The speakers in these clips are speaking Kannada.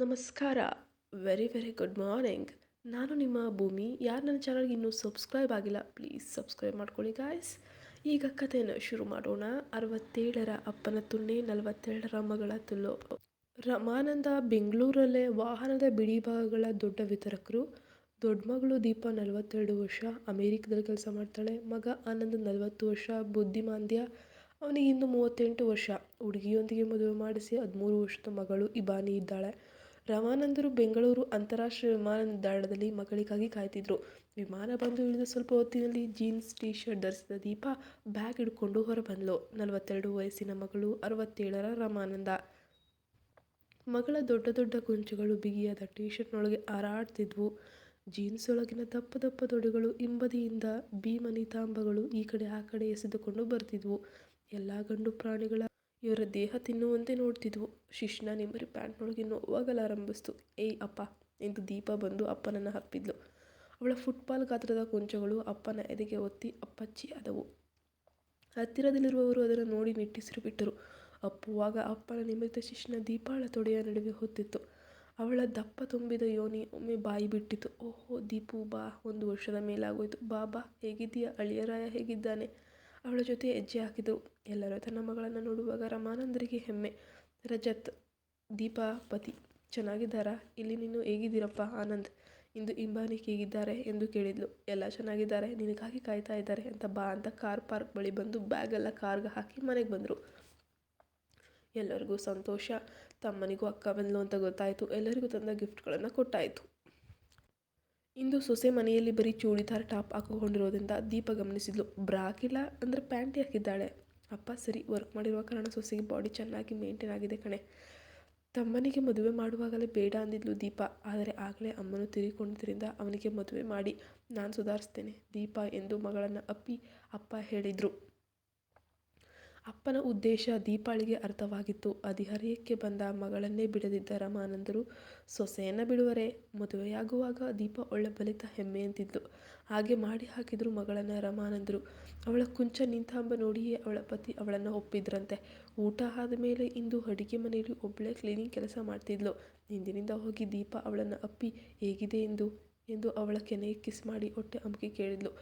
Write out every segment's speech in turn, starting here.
ನಮಸ್ಕಾರ. Very very good morning. ನಾನು ನಿಮ್ಮ ಭೂಮಿ. ಯಾರು ನನ್ನ ಚಾನಲ್ಗೆ ಇನ್ನೂ ಸಬ್ಸ್ಕ್ರೈಬ್ ಆಗಿಲ್ಲ, ಪ್ಲೀಸ್ ಸಬ್ಸ್ಕ್ರೈಬ್ ಮಾಡ್ಕೊಳ್ಳಿ ಗಾಯ್ಸ್. ಈಗ ಕಥೆಯನ್ನು ಶುರು ಮಾಡೋಣ. 67ರ ಅಪ್ಪನ ತುಣ್ಣೆ, 42ರ ಮಗಳ ತುಲ್ಲು. ರಮಾನಂದ ಬೆಂಗಳೂರಲ್ಲೇ ವಾಹನದ ಬಿಡಿಭಾಗಗಳ ದೊಡ್ಡ ವಿತರಕರು. ದೊಡ್ಡ ಮಗಳು ದೀಪ 42 ವರ್ಷ, ಅಮೇರಿಕದಲ್ಲಿ ಕೆಲಸ ಮಾಡ್ತಾಳೆ. ಮಗ ಆನಂದ್ 40 ವರ್ಷ, ಬುದ್ಧಿಮಾಂದ್ಯ. ಅವನಿಗೆ ಇನ್ನು 38 ವರ್ಷ. ಹುಡುಗಿಯೊಂದಿಗೆ ಮದುವೆ ಮಾಡಿಸಿ 13 ವರ್ಷದ ಮಗಳು ಇಬಾನಿ ಇದ್ದಾಳೆ. ರಮಾನಂದರು ಬೆಂಗಳೂರು ಅಂತಾರಾಷ್ಟ್ರೀಯ ವಿಮಾನ ನಿಲ್ದಾಣದಲ್ಲಿ ಮಗಳಿಗಾಗಿ ಕಾಯ್ತಿದ್ರು. ವಿಮಾನ ಬಂದು ಇಳಿದ ಸ್ವಲ್ಪ ಹೊತ್ತಿನಲ್ಲಿ ಜೀನ್ಸ್ ಟೀ ಶರ್ಟ್ ಧರಿಸಿದ ದೀಪ ಬ್ಯಾಗ್ ಹಿಡ್ಕೊಂಡು ಹೊರಬಂದ್ಲು. 42 ವಯಸ್ಸಿನ ಮಗಳು, 67ರ ರಮಾನಂದ. ಮಗಳ ದೊಡ್ಡ ದೊಡ್ಡ ಕುಂಚಗಳು ಬಿಗಿಯಾದ ಟೀ ಶರ್ಟ್ನೊಳಗೆ ಹಾರಾಡ್ತಿದ್ವು. ಜೀನ್ಸ್ ಒಳಗಿನ ದಪ್ಪ ದಪ್ಪ ತೊಡೆಗಳು ಹಿಂಬದಿಯಿಂದ ಭೀಮನಿತಾಂಬಗಳು ಈ ಕಡೆ ಆ ಕಡೆ ಎಸೆದುಕೊಂಡು ಬರ್ತಿದ್ವು. ಎಲ್ಲ ಗಂಡು ಪ್ರಾಣಿಗಳ ಇವರ ದೇಹ ತಿನ್ನುವಂತೆ ನೋಡ್ತಿದ್ವು. ಶಿಶ್ನ ನಿಮ್ಮರಿ ಪ್ಯಾಂಟ್ನೊಳಗೆ ನೋವಾಗಲಾರಂಭಿಸ್ತು. ಏಯ್ ಅಪ್ಪ ಎಂದು ದೀಪ ಬಂದು ಅಪ್ಪನನ್ನು ಹಪ್ಪಿದ್ಲು. ಅವಳ ಫುಟ್ಬಾಲ್ ಗಾತ್ರದ ಕುಂಚಗಳು ಅಪ್ಪನ ಎದೆಗೆ ಒತ್ತಿ ಅಪ್ಪಚ್ಚಿ ಆದವು. ಹತ್ತಿರದಲ್ಲಿರುವವರು ಅದನ್ನು ನೋಡಿ ನಿಟ್ಟುಸಿರು ಬಿಟ್ಟರು. ಅಪ್ಪುವಾಗ ಅಪ್ಪನ ನಿಮಿತ್ತ ಶಿಶ್ನ ದೀಪಾಳ ತೊಡೆಯ ನಡುವೆ ಹೊತ್ತಿತ್ತು. ಅವಳ ದಪ್ಪ ತುಂಬಿದ ಯೋನಿ ಒಮ್ಮೆ ಬಾಯಿ ಬಿಟ್ಟಿತು. ಓಹೋ ದೀಪು ಬಾ, 1 ವರ್ಷದ ಮೇಲಾಗೋಯ್ತು. ಬಾ ಬಾ, ಹೇಗಿದ್ದೀಯಾ? ಅಳಿಯರಾಯ ಹೇಗಿದ್ದಾನೆ? ಅವಳ ಜೊತೆ ಹೆಜ್ಜೆ ಹಾಕಿದರು. ಎಲ್ಲರೂ ತನ್ನ ಮಗಳನ್ನು ನೋಡುವಾಗ ರಮಾನಂದರಿಗೆ ಹೆಮ್ಮೆ. ರಜತ್, ದೀಪಾ ಪತಿ, ಚೆನ್ನಾಗಿದ್ದಾರಾ? ಇಲ್ಲಿ ನೀನು ಹೇಗಿದ್ದೀರಪ್ಪ? ಆನಂದ್, ಇಂದು ಇಂಬಾನಿಕ್ ಹೇಗಿದ್ದಾರೆ ಎಂದು ಕೇಳಿದ್ಲು. ಎಲ್ಲ ಚೆನ್ನಾಗಿದ್ದಾರೆ, ನಿನಗಾಗಿ ಕಾಯ್ತಾ ಇದ್ದಾರೆ ಅಂತ ಬಾ ಅಂತ ಕಾರ್ ಪಾರ್ಕ್ ಬಳಿ ಬಂದು ಬ್ಯಾಗೆಲ್ಲ ಕಾರ್ಗೆ ಹಾಕಿ ಮನೆಗೆ ಬಂದರು. ಎಲ್ಲರಿಗೂ ಸಂತೋಷ. ತಮ್ಮನಿಗೂ ಅಕ್ಕ ಬಂದ್ಲು ಅಂತ ಗೊತ್ತಾಯಿತು. ಎಲ್ಲರಿಗೂ ತಂದ ಗಿಫ್ಟ್ಗಳನ್ನು ಕೊಟ್ಟಾಯಿತು. ಇಂದು ಸೊಸೆ ಮನೆಯಲ್ಲಿ ಬರೀ ಚೂಡಿದಾರ್ ಟಾಪ್ ಹಾಕಿಕೊಂಡಿರೋದ್ರಿಂದ ದೀಪ ಗಮನಿಸಿದ್ಲು. ಬ್ರಾ ಹಾಕಿಲ್ಲ ಅಂದರೆ ಪ್ಯಾಂಟ್ ಹಾಕಿದ್ದಾಳೆ. ಅಪ್ಪ ಸರಿ, ವರ್ಕ್ ಮಾಡಿರುವ ಕಾರಣ ಸೊಸೆಗೆ ಬಾಡಿ ಚೆನ್ನಾಗಿ ಮೇಂಟೈನ್ ಆಗಿದೆ ಕಣೆ. ತಮ್ಮನಿಗೆ ಮದುವೆ ಮಾಡುವಾಗಲೇ ಬೇಡ ಅಂದಿದ್ಲು ದೀಪ. ಆದರೆ ಆಗಲೇ ಅಮ್ಮನು ತೀರಿಕೊಂಡಿದ್ದರಿಂದ ಅವನಿಗೆ ಮದುವೆ ಮಾಡಿ ನಾನು ಸುಧಾರಿಸ್ತೇನೆ ದೀಪ ಎಂದು ಮಗಳನ್ನು ಅಪ್ಪಿ ಅಪ್ಪ ಹೇಳಿದರು. ಅಪ್ಪನ ಉದ್ದೇಶ ದೀಪಾಳಿಗೆ ಅರ್ಥವಾಗಿತ್ತು. ಹದಿಹರೆಯಕ್ಕೆ ಬಂದ ಮಗಳನ್ನೇ ಬಿಡದಿದ್ದ ರಮಾನಂದರು ಸೊಸೆಯನ್ನು ಬಿಡುವರೆ? ಮದುವೆಯಾಗುವಾಗ ದೀಪ ಒಳ್ಳೆ ಬಲಿತ ಹೆಮ್ಮೆ ಅಂತಿದ್ಲು. ಹಾಗೆ ಮಾಡಿ ಹಾಕಿದ್ರು ಮಗಳನ್ನು ರಮಾನಂದರು. ಅವಳ ಕುಂಚ ನಿಂತಾಂಬ ನೋಡಿಯೇ ಅವಳ ಪತಿ ಅವಳನ್ನು ಒಪ್ಪಿದ್ರಂತೆ. ಊಟ ಆದ ಮೇಲೆ ಇಂದು ಅಡಿಗೆ ಮನೆಯಲ್ಲಿ ಒಬ್ಬಳೇ ಕ್ಲೀನಿಂಗ್ ಕೆಲಸ ಮಾಡ್ತಿದ್ಲು. ಹಿಂದಿನಿಂದ ಹೋಗಿ ದೀಪ ಅವಳನ್ನು ಅಪ್ಪಿ ಹೇಗಿದೆ ಎಂದು ಅವಳ ಕೆನೆಗೆ ಕಿಸ್ ಮಾಡಿ ಹೊಟ್ಟೆ ಅಮುಕಿ ಕೇಳಿದ್ಲು.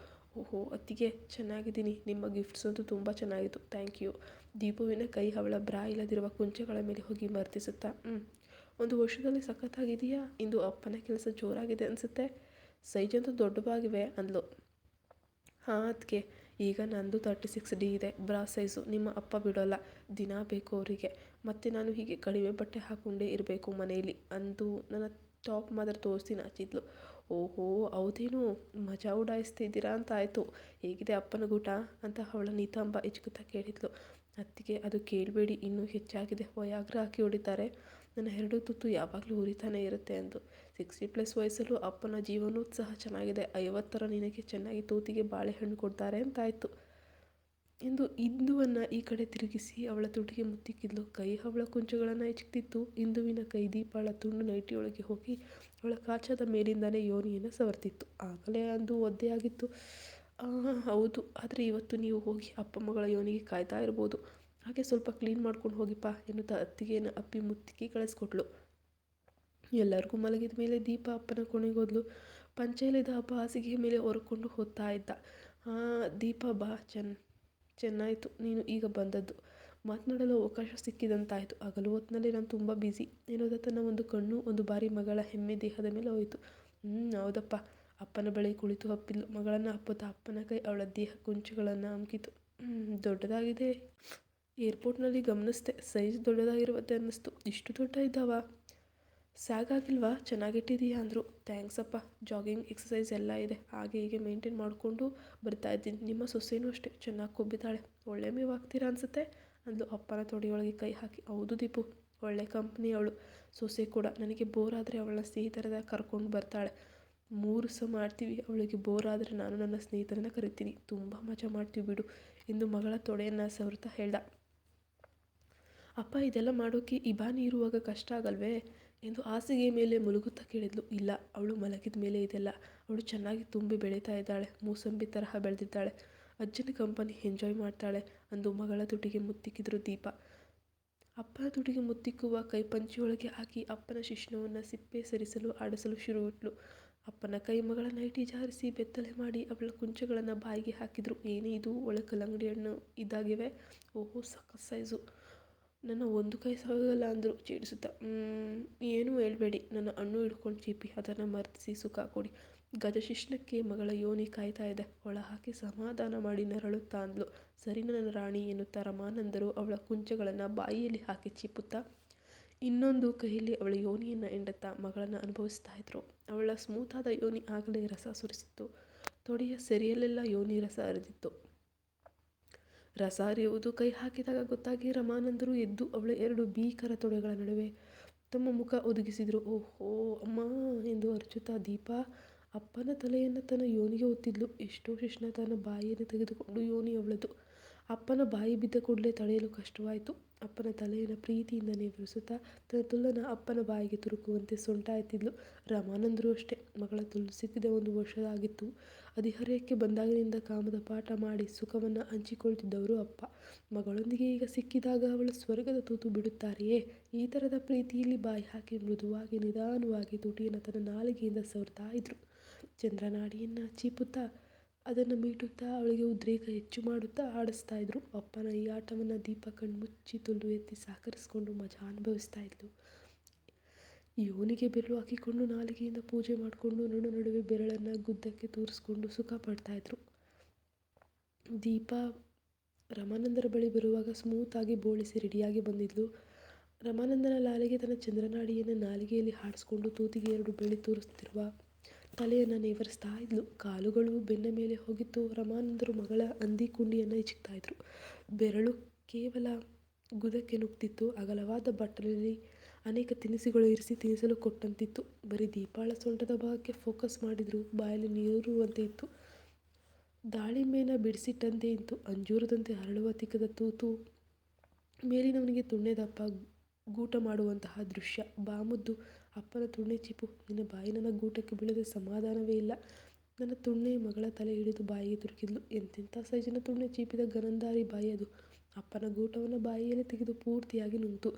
ಓಹೋ ಅತ್ತಿಗೆ, ಚೆನ್ನಾಗಿದ್ದೀನಿ. ನಿಮ್ಮ ಗಿಫ್ಟ್ಸ್ ಅಂತೂ ತುಂಬ ಚೆನ್ನಾಗಿತ್ತು, ಥ್ಯಾಂಕ್ ಯು. ದೀಪುವಿನ ಕೈ ಅವಳ ಬ್ರಾ ಇಲ್ಲದಿರುವ ಕುಂಚಗಳ ಮೇಲೆ ಹೋಗಿ ಮರ್ತಿಸುತ್ತಾ 1 ವರ್ಷದಲ್ಲಿ ಸಖತ್ತಾಗಿದೆಯಾ? ಇಂದು ಅಪ್ಪನ ಕೆಲಸ ಜೋರಾಗಿದೆ ಅನಿಸುತ್ತೆ. ಸೈಜಂತೂ ದೊಡ್ಡವಾಗಿವೆ ಅಂದ್ಲು. ಹಾಂ ಅದಕ್ಕೆ, ಈಗ ನಂದು 36D ಇದೆ ಬ್ರಾ ಸೈಜು. ನಿಮ್ಮ ಅಪ್ಪ ಬಿಡೋಲ್ಲ, ದಿನ ಬೇಕು ಅವರಿಗೆ. ಮತ್ತು ನಾನು ಹೀಗೆ ಕಡಿಮೆ ಬಟ್ಟೆ ಹಾಕ್ಕೊಂಡೇ ಇರಬೇಕು ಮನೆಯಲ್ಲಿ ಅಂದು ನನ್ನ ಟಾಪ್ ಮಾತ್ರ ತೋರಿಸಿ ನಾಚಿದ್ಲು. ಓಹೋ ಹೌದೇನು, ಮಜಾ ಉಡಾಯಿಸ್ತಿದ್ದೀರಾ ಅಂತ ಆಯಿತು. ಹೇಗಿದೆ ಅಪ್ಪನ ಗೂಟ ಅಂತ ಅವಳ ನಿತಾಂಬ ಇಚ್ಕುತ್ತಾ ಕೇಳಿದ್ಲು. ಅತ್ತಿಗೆ ಅದು ಕೇಳಬೇಡಿ, ಇನ್ನೂ ಹೆಚ್ಚಾಗಿದೆ. ವಯಾಗ್ರ ಹಾಕಿ ಹೊಡಿತಾರೆ. ನನ್ನ 2 ತುತ್ತು ಯಾವಾಗಲೂ ಉರಿತಾನೆ ಇರುತ್ತೆ ಅಂದು. 60+ ವಯಸ್ಸಲ್ಲೂ ಅಪ್ಪನ ಜೀವನೋತ್ಸಾಹ ಚೆನ್ನಾಗಿದೆ. 50ರ ನಿನಗೆ ಚೆನ್ನಾಗಿ ತೂತಿಗೆ ಬಾಳೆಹಣ್ಣು ಕೊಡ್ತಾರೆ ಅಂತಾಯಿತು ಎಂದು ಇಂದುವನ್ನು ಈ ಕಡೆ ತಿರುಗಿಸಿ ಅವಳ ತುಟಿಗೆ ಮುತ್ತಿಕ್ಕಿದ್ಲು. ಕೈ ಅವಳ ಕುಂಚಗಳನ್ನು ಹೆಚ್ಚುತ್ತಿತ್ತು. ಇಂದುವಿನ ಕೈ ದೀಪಾಳ ತುಂಡು ನೈಟಿಯೊಳಗೆ ಹೋಗಿ ಅವಳ ಕಾಚಾದ ಮೇಲಿಂದಾನೇ ಯೋನಿಯನ್ನು ಸವರ್ತಿತ್ತು. ಆಗಲೇ ಅಂದು ಒದ್ದೆಯಾಗಿತ್ತು. ಹೌದು, ಆದರೆ ಇವತ್ತು ನೀವು ಹೋಗಿ ಅಪ್ಪ ಮಗಳ ಯೋನಿಗೆ ಕಾಯ್ತಾ ಇರ್ಬೋದು. ಹಾಗೆ ಸ್ವಲ್ಪ ಕ್ಲೀನ್ ಮಾಡ್ಕೊಂಡು ಹೋಗಿಪ್ಪ ಎನ್ನುತ್ತಾ ಅತ್ತಿಗೆಯನ್ನು ಅಪ್ಪಿ ಮುತ್ತಿಗೆ ಕಳಿಸ್ಕೊಟ್ಲು. ಎಲ್ಲರಿಗೂ ಮಲಗಿದ ಮೇಲೆ ದೀಪ ಅಪ್ಪನ ಕೊನೆಗೋದ್ಲು. ಪಂಚೆಯಲ್ಲಿದ್ದ ಅಪ್ಪ ಹಾಸಿಗೆಯ ಮೇಲೆ ಹೊರಕೊಂಡು ಹೋಗ್ತಾ ಇದ್ದ. ದೀಪ ಬಾ, ಚೆನ್ನಾಯಿತು ನೀನು ಈಗ ಬಂದದ್ದು. ಮಾತನಾಡಲು ಅವಕಾಶ ಸಿಕ್ಕಿದಂತಾಯಿತು. ಹಗಲು ಹೊತ್ತಿನಲ್ಲಿ ನಾನು ತುಂಬ ಬ್ಯುಸಿ ಎನ್ನುವುದ ತನ್ನ ಒಂದು ಕಣ್ಣು ಒಂದು ಬಾರಿ ಮಗಳ ಹೆಮ್ಮೆ ದೇಹದ ಮೇಲೆ ಹೋಯಿತು. ಹೌದಪ್ಪ. ಅಪ್ಪನ ಬಳಿ ಕುಳಿತು ಅಪ್ಪಿದ್ಲು. ಮಗಳನ್ನು ಅಪ್ಪುತ್ತಾ ಅಪ್ಪನ ಕೈ ಅವಳ ದೇಹ ಕುಂಚಗಳನ್ನು ಅಮುಕಿತು. ದೊಡ್ಡದಾಗಿದೆ. ಏರ್ಪೋರ್ಟ್ನಲ್ಲಿ ಗಮನಿಸ್ದೆ, ಸೈಜ್ ದೊಡ್ಡದಾಗಿರುವಂತೆ ಅನ್ನಿಸ್ತು. ಇಷ್ಟು ದೊಡ್ಡ ಇದ್ದಾವ? ಸಾಗಾಗಿಲ್ವಾ? ಚೆನ್ನಾಗಿಟ್ಟಿದೀಯಾ ಅಂದರು. ಥ್ಯಾಂಕ್ಸ್ ಅಪ್ಪ, ಜಾಗಿಂಗ್ ಎಕ್ಸಸೈಸ್ ಎಲ್ಲ ಇದೆ, ಹಾಗೆ ಹೀಗೆ ಮೇಂಟೈನ್ ಮಾಡಿಕೊಂಡು ಬರ್ತಾ ಇದ್ದೀನಿ. ನಿಮ್ಮ ಸೊಸೆನೂ ಅಷ್ಟೇ ಚೆನ್ನಾಗಿ ಕೊಬ್ಬಿದ್ದಾಳೆ. ಒಳ್ಳೆ ಮೇವು ಹಾಕ್ತೀರಾ ಅನಿಸುತ್ತೆ ಅಂದ್ಲು ಅಪ್ಪನ ತೊಡೆಯೊಳಗೆ ಕೈ ಹಾಕಿ. ಹೌದು ದೀಪು, ಒಳ್ಳೆ ಕಂಪ್ನಿ ಅವಳು. ಸೊಸೆ ಕೂಡ. ನನಗೆ ಬೋರ್ ಆದರೆ ಅವಳನ್ನ ಸ್ನೇಹಿತರದ ಕರ್ಕೊಂಡು ಬರ್ತಾಳೆ. 3 ಸಹ ಮಾಡ್ತೀವಿ. ಅವಳಿಗೆ ಬೋರ್ ಆದರೆ ನಾನು ನನ್ನ ಸ್ನೇಹಿತರನ್ನ ಕರಿತೀನಿ. ತುಂಬ ಮಜಾ ಮಾಡ್ತೀವಿ ಬಿಡು ಎಂದು ಮಗಳ ತೊಡೆಯನ್ನು ಸವರ್ತಾ ಹೇಳ್ದ. ಅಪ್ಪ ಇದೆಲ್ಲ ಮಾಡೋಕ್ಕೆ ಇಬಾನಿ ಇರುವಾಗ ಕಷ್ಟ ಆಗಲ್ವೇ ಎಂದು ಹಾಸಿಗೆಯ ಮೇಲೆ ಮುಳುಗುತ್ತಾ ಕೇಳಿದ್ಲು. ಇಲ್ಲ, ಅವಳು ಮಲಗಿದ ಮೇಲೆ ಇದೆಲ್ಲ. ಅವಳು ಚೆನ್ನಾಗಿ ತುಂಬಿ ಬೆಳೀತಾ ಇದ್ದಾಳೆ. ಮೂಸಂಬಿ ತರಹ ಬೆಳೆದಿದ್ದಾಳೆ. ಅಜ್ಜನ ಕಂಪನಿ ಎಂಜಾಯ್ ಮಾಡ್ತಾಳೆ ಅಂದು ಮಗಳ ತುಟಿಗೆ ಮುತ್ತಿಕ್ಕಿದ್ರು ದೀಪ. ಅಪ್ಪನ ತುಟಿಗೆ ಮುತ್ತಿಕ್ಕುವ ಕೈಪಂಚಿಯೊಳಗೆ ಹಾಕಿ ಅಪ್ಪನ ಶಿಶ್ನವನ್ನು ಸಿಪ್ಪೆ ಸರಿಸಲು ಆಡಿಸಲು ಶುರುವಿಟ್ಲು. ಅಪ್ಪನ ಕೈ ಮಗಳ ನೈಟಿ ಜಾರಿಸಿ ಬೆತ್ತಲೆ ಮಾಡಿ ಅವಳ ಕುಂಚಗಳನ್ನು ಬಾಯಿಗೆ ಹಾಕಿದ್ರು. ಏನೇ ಇದು, ಒಳ ಕಲ್ಲಂಗಡಿ ಹಣ್ಣು ಇದ್ದಾಗಿವೆ. ಓಹೋ, ಸಖತ್ ಸೈಜು. ನನ್ನ ಒಂದು ಕೈ ಸಾಗಲ್ಲ ಅಂದರು ಚೀಡಿಸುತ್ತಾ. ಏನೂ ಹೇಳ್ಬೇಡಿ, ನನ್ನ ಹಣ್ಣು ಹಿಡ್ಕೊಂಡು ಚೀಪಿ ಅದನ್ನು ಮರ್ತಿಸಿ ಸುಖ ಕೊಡಿ. ಗಜಶಿಷ್ಣಕ್ಕೆ ಮಗಳ ಯೋನಿ ಕಾಯ್ತಾ ಇದೆ, ಒಳ ಹಾಕಿ ಸಮಾಧಾನ ಮಾಡಿ ನರಳುತ್ತಾ ಅಂದ್ಲು. ಸರಿ ನನ್ನ ರಾಣಿ ಎನ್ನುತ್ತಾ ರಮಾನಂದರು ಅವಳ ಕುಂಚಗಳನ್ನು ಬಾಯಿಯಲ್ಲಿ ಹಾಕಿ ಚೀಪುತ್ತಾ ಇನ್ನೊಂದು ಕೈಯಲ್ಲಿ ಅವಳ ಯೋನಿಯನ್ನು ಎಂಡುತ್ತಾ ಮಗಳನ್ನು ಅನುಭವಿಸ್ತಾ ಇದ್ರು. ಅವಳ ಸ್ಮೂತಾದ ಯೋನಿ ಆಗಲೇ ರಸ ಸುರಿಸಿತ್ತು. ತೊಡೆಯ ಸೆರೆಯಲ್ಲೆಲ್ಲ ಯೋನಿ ರಸ ಹರಿದಿತ್ತು. ರಸ ಹರಿಯುವುದು ಕೈ ಹಾಕಿದಾಗ ಗೊತ್ತಾಗಿ ರಮಾನಂದರು ಎದ್ದು ಅವಳ 2 ಭೀಕರ ತೊಡೆಗಳ ನಡುವೆ ತಮ್ಮ ಮುಖ ಒದಗಿಸಿದರು. ಓಹೋ ಅಮ್ಮ ಎಂದು ಅರಚುತ್ತಾ ದೀಪಾ ಅಪ್ಪನ ತಲೆಯನ್ನು ತನ್ನ ಯೋನಿಗೆ ಒತ್ತಿದ್ಲು. ಎಷ್ಟೋ ಶಿಶ್ನ ತನ್ನ ಬಾಯಿಯನ್ನು ತೆಗೆದುಕೊಂಡು ಯೋನಿ ಅವಳದು. ಅಪ್ಪನ ಬಾಯಿ ಬಿದ್ದ ಕೂಡಲೇ ತಡೆಯಲು ಕಷ್ಟವಾಯಿತು. ಅಪ್ಪನ ತಲೆಯನ್ನು ಪ್ರೀತಿಯಿಂದ ನೇವರಿಸುತ್ತಾ ತನ್ನ ತುಲ್ಲನ್ನು ಅಪ್ಪನ ಬಾಯಿಗೆ ತುರುಕುವಂತೆ ಸೊಂಟ ಎತ್ತಿದ್ಲು. ರಮಾನಂದರು ಅಷ್ಟೇ. ಮಗಳ ತುಲ್ಲು ಸಿಕ್ಕಿದ 1 ವರ್ಷ ಆಗಿತ್ತು. ಹದಿಹರೆಯಕ್ಕೆ ಬಂದಾಗಿನಿಂದ ಕಾಮದ ಪಾಠ ಮಾಡಿ ಸುಖವನ್ನು ಹಂಚಿಕೊಳ್ತಿದ್ದವರು ಅಪ್ಪ. ಮಗಳೊಂದಿಗೆ ಈಗ ಸಿಕ್ಕಿದಾಗ ಅವಳ ಸ್ವರ್ಗದ ತೂತು ಬಿಡುತ್ತಾರೆಯೇ? ಈ ಥರದ ಪ್ರೀತಿಯಲ್ಲಿ ಬಾಯಿ ಹಾಕಿ ಮೃದುವಾಗಿ ನಿಧಾನವಾಗಿ ತುಟಿಯನ್ನು ತನ್ನ ನಾಲಿಗೆಯಿಂದ ಸವರ್ತಾ ಇದ್ರು. ಚಂದ್ರನಾಡಿಯನ್ನು ಚೀಪುತ್ತಾ ಅದನ್ನು ಮೀಟುತ್ತಾ ಅವಳಿಗೆ ಉದ್ರೇಕ ಹೆಚ್ಚು ಮಾಡುತ್ತಾ ಆಡಿಸ್ತಾ ಇದ್ರು. ಅಪ್ಪನ ಈ ಆಟವನ್ನು ದೀಪ ಕಣ್ಮುಚ್ಚಿ ತುಲ್ಲು ಎತ್ತಿ ಸಹಕರಿಸಿಕೊಂಡು ಮಜಾ ಅನುಭವಿಸ್ತಾ ಇದ್ಲು. ಯೋನಿಗೆ ಬೆರಳು ಹಾಕಿಕೊಂಡು ನಾಲಿಗೆಯಿಂದ ಪೂಜೆ ಮಾಡಿಕೊಂಡು ನಡುವೆ ಬೆರಳನ್ನು ಗುದ್ದಕ್ಕೆ ತೂರಿಸ್ಕೊಂಡು ಸುಖ ಪಡ್ತಾಯಿದ್ರು. ದೀಪ ರಮಾನಂದರ ಬಳಿ ಬರುವಾಗ ಸ್ಮೂತಾಗಿ ಬೋಳಿಸಿ ರೆಡಿಯಾಗಿ ಬಂದಿದ್ಲು. ರಮಾನಂದನ ಲಾಲಿಗೆ ತನ್ನ ಚಂದ್ರನಾಡಿಯನ್ನು ನಾಲಿಗೆಯಲ್ಲಿ ಹಾಡಿಸ್ಕೊಂಡು ತೂತಿಗೆ 2 ಬೆಳ್ಳಿ ತೂರಿಸ್ತಿರುವ ತಲೆಯನ್ನು ನೇವರಿಸ್ತಾ ಇದ್ಲು. ಕಾಲುಗಳು ಬೆನ್ನ ಮೇಲೆ ಹೋಗಿತ್ತು. ರಮಾನಂದರು ಮಗಳ ಹಂದಿ ಕುಂಡಿಯನ್ನು ಇಚ್ಚಿಕ್ತಾ ಇದ್ರು. ಬೆರಳು ಕೇವಲ ಗುದಕ್ಕೆ ನುಗ್ತಿತ್ತು. ಅಗಲವಾದ ಬಟ್ಟಲಲ್ಲಿ ಅನೇಕ ತಿನಿಸುಗಳು ಇರಿಸಿ ತಿನ್ನಿಸಲು ಕೊಟ್ಟಂತಿತ್ತು. ಬರೀ ದೀಪಾಳ ಸೊಂಟದ ಭಾಗಕ್ಕೆ ಫೋಕಸ್ ಮಾಡಿದ್ರು. ಬಾಯಲ್ಲಿ ನೀರುವಂತೆ ಇತ್ತು. ದಾಳಿಂಬೆನ ಬಿಡಿಸಿಟ್ಟಂತೆ ಇತ್ತು. ಅಂಜೂರದಂತೆ ಹರಳುವ ತಿಕ್ಕದ ತೂತು ಮೇಲಿನವನಿಗೆ ತುಣ್ಣೆ ದಪ್ಪ ಗೂಟ ಮಾಡುವಂತಹ ದೃಶ್ಯ. ಬಾ ಮುದ್ದು, ಅಪ್ಪನ ತುಣ್ಣೆ ಚೀಪು. ನಿನ್ನ ಬಾಯಿ ನನ್ನ ಗೂಟಕ್ಕೆ ಬೀಳದೆ ಸಮಾಧಾನವೇ ಇಲ್ಲ. ನನ್ನ ತುಣ್ಣೆ ಮಗಳ ತಲೆ ಹಿಡಿದು ಬಾಯಿಗೆ ತುರುಕಿದ್ಲು. ಎಂತೆಂಥ ಸೈಜಿನ ತುಣ್ಣೆ ಚೀಪಿದ ಗನಂದಾರಿ ಬಾಯಿ ಅದು. ಅಪ್ಪನ ಗೂಟವನ್ನು ಬಾಯಿಯಲ್ಲಿ ತೆಗೆದು ಪೂರ್ತಿಯಾಗಿ ನುಂಗ್ತು.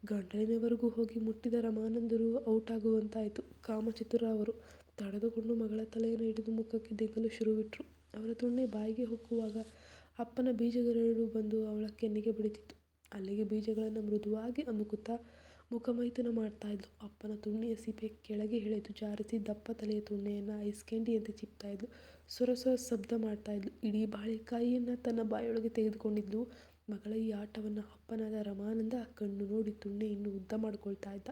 ಗಂಟಲಿನವರೆಗೂ ಹೋಗಿ ಮುಟ್ಟಿದ ರಮಾನಂದರು ಔಟ್ ಆಗುವಂತಾಯಿತು. ಕಾಮಚತುರ ಅವರು. ತಡೆದುಕೊಂಡು ಮಗಳ ತಲೆಯನ್ನು ಹಿಡಿದು ಮುಖಕ್ಕೆ ದೆಂಗಲು ಶುರುವಿಟ್ರು. ಅವರ ತುಣ್ಣೆ ಬಾಯಿಗೆ ಹೊಕ್ಕುವಾಗ ಅಪ್ಪನ ಬೀಜಗಳೆರಡು ಬಂದು ಅವಳ ಕೆನ್ನೆಗೆ ಬಡಿತಿತ್ತು. ಅಲ್ಲಿಗೆ ಬೀಜಗಳನ್ನು ಮೃದುವಾಗಿ ಅಮುಕುತ್ತಾ ಮುಖಮೈಥುನ ಮಾಡ್ತಾ ಇದ್ಲು. ಅಪ್ಪನ ತುಣ್ಣೆಯ ಸಿಪೆ ಕೆಳಗೆ ಎಳೆದು ಜಾರಿಸಿ ದಪ್ಪ ತಲೆಯ ತುಣ್ಣೆಯನ್ನು ಐಸ್ ಕ್ಯಾಂಡಿಯಂತೆ ಚಿಪ್ತಾ ಇದ್ಲು. ಸೊರ ಶಬ್ದ ಮಾಡ್ತಾ ಇದ್ಲು. ಇಡೀ ಬಾಳೆಕಾಯಿಯನ್ನು ತನ್ನ ಬಾಯೊಳಗೆ ತೆಗೆದುಕೊಂಡಿದ್ಲು. ಮಗಳ ಈ ಆಟವನ್ನು ಅಪ್ಪನಾದ ರಮಾನಂದ ಕಣ್ಣು ನೋಡಿ ತುಣ್ಣೆ ಇನ್ನೂ ಉದ್ದ ಮಾಡ್ಕೊಳ್ತಾ ಇದ್ದ.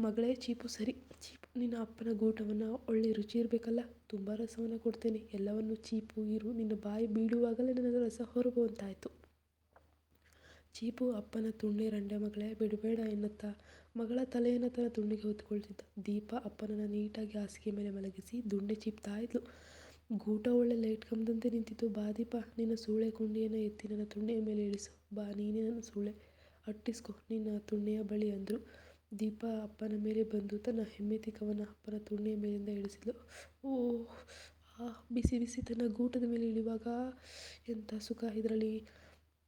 ಮಗಳೇ ಚೀಪು, ಸರಿ ಚೀಪು. ನಿನ್ನ ಅಪ್ಪನ ಗೂಟವನ್ನು ಒಳ್ಳೆ ರುಚಿ ಇರಬೇಕಲ್ಲ. ತುಂಬ ರಸವನ್ನು ಕೊಡ್ತೇನೆ. ಎಲ್ಲವನ್ನು ಚೀಪು ಇರು. ನಿನ್ನ ಬಾಯಿ ಬೀಳುವಾಗಲೇ ನನ್ನ ರಸ ಹೊರಗುವಂತಾಯಿತು. ಚೀಪು ಅಪ್ಪನ ತುಣ್ಣೆ ರಂಡೆ ಮಗಳೇ, ಬಿಡಬೇಡ ಎನ್ನುತ್ತಾ ಮಗಳ ತಲೆಯನ್ನು ತನ್ನ ತುಣ್ಣಿಗೆ ಹೊತ್ತುಕೊಳ್ತಿದ್ದ. ದೀಪ ಅಪ್ಪನನ್ನು ನೀಟಾಗಿ ಹಾಸಿಗೆ ಮೇಲೆ ಮಲಗಿಸಿ ದುಂಡೆ ಚೀಪ್ತಾ ಇದ್ಲು. ಗೂಟ ಒಳ್ಳೆ ಲೈಟ್ ಕಂಬದಂತೆ ನಿಂತಿತ್ತು. ಬಾ ದೀಪ, ನಿನ್ನ ಸೂಳೆ ಕುಂಡಿಯನ್ನು ಎತ್ತಿ ನನ್ನ ತುಣ್ಣೆಯ ಮೇಲೆ ಇಳಿಸು. ಬಾ, ನೀನೇ ನನ್ನ ಸೂಳೆ, ಅಟ್ಟಿಸ್ಕೊ ನಿನ್ನ ತುಣ್ಣೆಯ ಬಳಿ ಅಂದರು. ದೀಪ ಅಪ್ಪನ ಮೇಲೆ ಬಂದು ತನ್ನ ಹೆಮ್ಮೆ ತಿಕ್ಕವನ್ನು ಅಪ್ಪನ ತುಣ್ಣೆಯ ಮೇಲಿಂದ ಇಳಿಸಿದ್ಲು. ಓಹ್, ಬಿಸಿ ಬಿಸಿ ತನ್ನ ಗೂಟದ ಮೇಲೆ ಇಳಿಯುವಾಗ ಎಂಥ ಸುಖ ಇದರಲ್ಲಿ.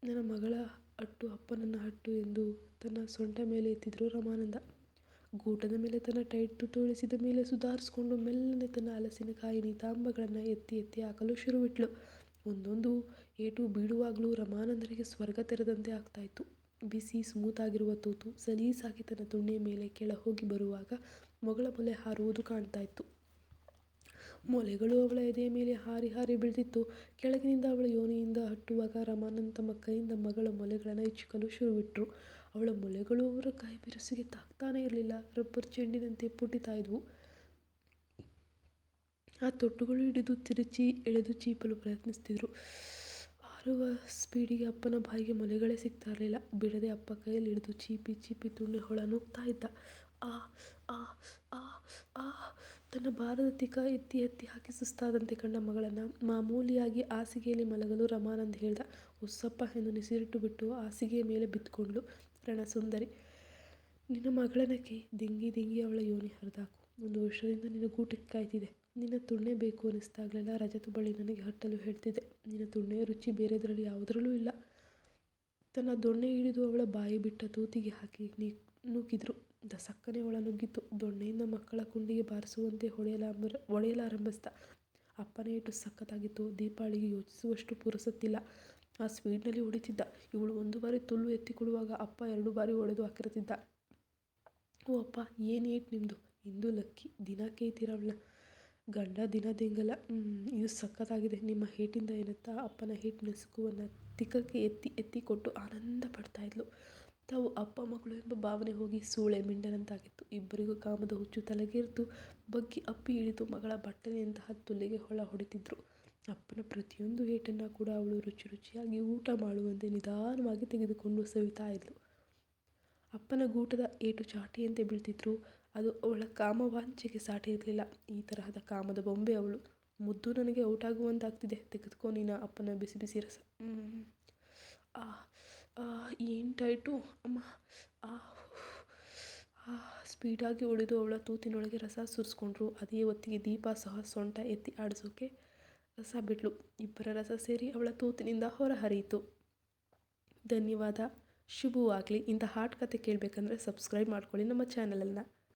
ನನ್ನ ಮಗಳ ಅಟ್ಟು ಅಪ್ಪನನ್ನು ಅಟ್ಟು ಎಂದು ತನ್ನ ಸೊಂಟ ಮೇಲೆ ಎತ್ತಿದ್ರು ರಮಾನಂದ. ಗೂಟದ ಮೇಲೆ ತನ್ನ ಟೈಟ್ ತುಟ್ಟು ಇಳಿಸಿದ ಮೇಲೆ ಸುಧಾರಿಸ್ಕೊಂಡು ಮೆಲ್ಲನೆ ತನ್ನ ಹಲಸಿನಕಾಯಿ ನಿತಾಂಬಗಳನ್ನು ಎತ್ತಿ ಎತ್ತಿ ಹಾಕಲು ಶುರುವಿಟ್ಲು. ಒಂದೊಂದು ಏಟು ಬೀಳುವಾಗಲೂ ರಮಾನಂದರಿಗೆ ಸ್ವರ್ಗ ತೆರೆದಂತೆ ಆಗ್ತಾಯಿತ್ತು. ಬಿಸಿ ಸ್ಮೂತಾಗಿರುವ ತೂತು ಸಲೀಸಾಗಿ ತನ್ನ ತುಣ್ಣೆಯ ಮೇಲೆ ಕೆಳ ಹೋಗಿ ಬರುವಾಗ ಮೊಗಳ ಮೊಲೆ ಹಾರುವುದು ಕಾಣ್ತಾ ಇತ್ತು. ಮೊಲೆಗಳು ಅವಳ ಎದೆಯ ಮೇಲೆ ಹಾರಿ ಹಾರಿ ಬೀಳ್ತಿತ್ತು. ಕೆಳಗಿನಿಂದ ಅವಳ ಯೋನಿಯಿಂದ ಹಟ್ಟುವಾಗ ರಮಾನಂದ ತಮ್ಮ ಕೈಯಿಂದ ಮಗಳ ಮೊಲೆಗಳನ್ನು ಇಚ್ಚಿಕಲು ಶುರುವಿಟ್ರು. ಅವಳ ಮೊಲೆಗಳು ಅವರ ಕೈ ಬಿರುಸಿಗೆ ತಾಗ್ತಾನೇ ಇರಲಿಲ್ಲ. ರಬ್ಬರ್ ಚೆಂಡಿನಂತೆ ಪುಟಿತಾ ಇದ್ವು. ಆ ತೊಟ್ಟುಗಳು ಹಿಡಿದು ತಿರುಚಿ ಎಳೆದು ಚೀಪಲು ಪ್ರಯತ್ನಿಸ್ತಿದ್ರು. ಹಾರುವ ಸ್ಪೀಡಿಗೆ ಅಪ್ಪನ ಬಾಯಿಗೆ ಮೊಲೆಗಳೇ ಸಿಗ್ತಾ ಇರಲಿಲ್ಲ. ಬಿಡದೆ ಅಪ್ಪ ಕೈಯಲ್ಲಿ ಹಿಡಿದು ಚೀಪಿ ಚೀಪಿ ತುಣ್ಣೆ ಹೊಳ ನುಗ್ತಾ ಇದ್ದ. ಆ ಆ ಆ ಆ ತನ್ನ ಭಾರದ ತಿಕ್ಕ ಎತ್ತಿ ಎತ್ತಿ ಹಾಕಿ ಸುಸ್ತಾದಂತೆ ಕಂಡ ಮಗಳನ್ನು ಮಾಮೂಲಿಯಾಗಿ ಹಾಸಿಗೆಯಲ್ಲಿ ಮಲಗಲು ರಮಾನಂದ್ ಹೇಳ್ದ. ಉಸ್ಸಪ್ಪ ಎಂದು ನಿಸಿರಿಟ್ಟು ಬಿಟ್ಟು ಹಾಸಿಗೆಯ ಮೇಲೆ ಬಿತ್ಕೊಂಡ್ಳು ರಣಸುಂದರಿ. ನಿನ್ನ ಮಗಳನಕ್ಕೆ ದಿಂಗಿ ದಿಂಗಿ ಅವಳ ಯೋನಿ ಹರಿದಾಕು. 1 ವರ್ಷದಿಂದ ನಿನ್ನ ಗೂಟಕ್ಕೆ ಕಾಯ್ತಿದೆ. ನಿನ್ನ ತುಣ್ಣೆ ಬೇಕು ಅನ್ನಿಸ್ದಾಗಲೆಲ್ಲ ರಜತ ಬಳಿ ನನಗೆ ಹಟ್ಟಲು ಹೇಳ್ತಿದ್ದೆ. ನಿನ್ನ ತುಣ್ಣೆಯ ರುಚಿ ಬೇರೆದರಲ್ಲಿ ಯಾವುದರಲ್ಲೂ ಇಲ್ಲ. ತನ್ನ ದೊಣ್ಣೆ ಹಿಡಿದು ಅವಳ ಬಾಯಿ ಬಿಟ್ಟ ತೂತಿಗೆ ಹಾಕಿ ನೂಕಿದ್ರು. ದಸಕ್ಕನೆ ಒಳ ನುಗ್ಗಿತು. ದೊಣ್ಣೆಯಿಂದ ಮಕ್ಕಳ ಕುಂಡಿಗೆ ಬಾರಿಸುವಂತೆ ಹೊಡೆಯಲಾರಂಭಿಸ್ದ. ಅಪ್ಪನ ಏಟು ಸಖತ್ತಾಗಿತ್ತು. ದೀಪಾಳಿಗೆ ಯೋಚಿಸುವಷ್ಟು ಪುರುಸೊತ್ತಿಲ್ಲ. ಆ ಸ್ಪೀಡ್ನಲ್ಲಿ ಹೊಡಿತಿದ್ದ. ಇವಳು ಒಂದು ಬಾರಿ ತುಲ್ಲು ಎತ್ತಿಕೊಡುವಾಗ ಅಪ್ಪ 2 ಬಾರಿ ಹೊಡೆದು ಹಾಕಿರ್ತಿದ್ದ. ಓ ಅಪ್ಪ, ಏನು ಏಟ್ ನಿಮ್ಮದು? ಇಂದು ಲಕ್ಕಿ ದಿನ ಕೇಳ್ತೀರ ಅವಳ ಗಂಡ ದಿನ ದೆಂಗಲ್ಲ. ಇದು ಸಖತ್ತಾಗಿದೆ. ನಿಮ್ಮ ಹೇಟಿಂದ ಏನತ್ತಾ? ಅಪ್ಪನ ಹೇಟಿನ ಸುಖವನ್ನು ತಿಕ್ಕಕ್ಕೆ ಎತ್ತಿ ಎತ್ತಿ ಕೊಟ್ಟು ಆನಂದ ಪಡ್ತಾ ಇದ್ಲು. ತಾವು ಅಪ್ಪ ಮಗಳು ಎಂಬ ಭಾವನೆ ಹೋಗಿ ಸೂಳೆ ಮಿಂಡನಂತಾಗಿತ್ತು. ಇಬ್ಬರಿಗೂ ಕಾಮದ ಹುಚ್ಚು ತಲೆಗೇರಿತು. ಬಗ್ಗಿ ಅಪ್ಪಿ ಹಿಡಿದು ಮಗಳ ಬಟ್ಟಲೆಯಂತಹ ತುಲ್ಲಿಗೆ ಹೊಳ ಹೊಡಿತಿದ್ರು. ಅಪ್ಪನ ಪ್ರತಿಯೊಂದು ಏಟನ್ನು ಕೂಡ ಅವಳು ರುಚಿ ರುಚಿಯಾಗಿ ಊಟ ಮಾಡುವಂತೆ ನಿಧಾನವಾಗಿ ತೆಗೆದುಕೊಂಡು ಸವಿತಾ ಇದ್ಲು. ಅಪ್ಪನ ಗೂಟದ ಏಟು ಚಾಟಿಯಂತೆ ಬೀಳ್ತಿದ್ರು. ಅದು ಅವಳ ಕಾಮವಾಂಛೆಗೆ ಸಾಟಿ ಇರಲಿಲ್ಲ. ಈ ತರಹದ ಕಾಮದ ಬೊಂಬೆ ಅವಳು. ಮುದ್ದು ನನಗೆ ಔಟಾಗುವಂತಾಗ್ತಿದೆ. ತೆಗೆದುಕೊ ನೀನು ಅಪ್ಪನ ಬಿಸಿ ಬಿಸಿ ರಸ. ಏನು ಟೈಟು ಅಮ್ಮ. ಸ್ಪೀಡಾಗಿ ಉಳಿದು ಅವಳ ತೂತಿನೊಳಗೆ ರಸ ಸುರಿಸ್ಕೊಂಡ್ರು. ಅದೇ ಹೊತ್ತಿಗೆ ದೀಪ ಸಹ ಸೊಂಟ ಎತ್ತಿ ಆಡಿಸೋಕೆ ರಸ ಬಿಟ್ಲು. ಇಬ್ಬರ ರಸ ಸೇರಿ ಅವಳ ತೂತಿನಿಂದ ಹೊರ ಹರಿಯಿತು. ಧನ್ಯವಾದ. ಶುಭವಾಗಲಿ. ಇಂಥ ಹಾಟ್ ಕತೆ ಕೇಳಬೇಕಂದ್ರೆ ಸಬ್ಸ್ಕ್ರೈಬ್ ಮಾಡ್ಕೊಳ್ಳಿ ನಮ್ಮ ಚಾನಲನ್ನು.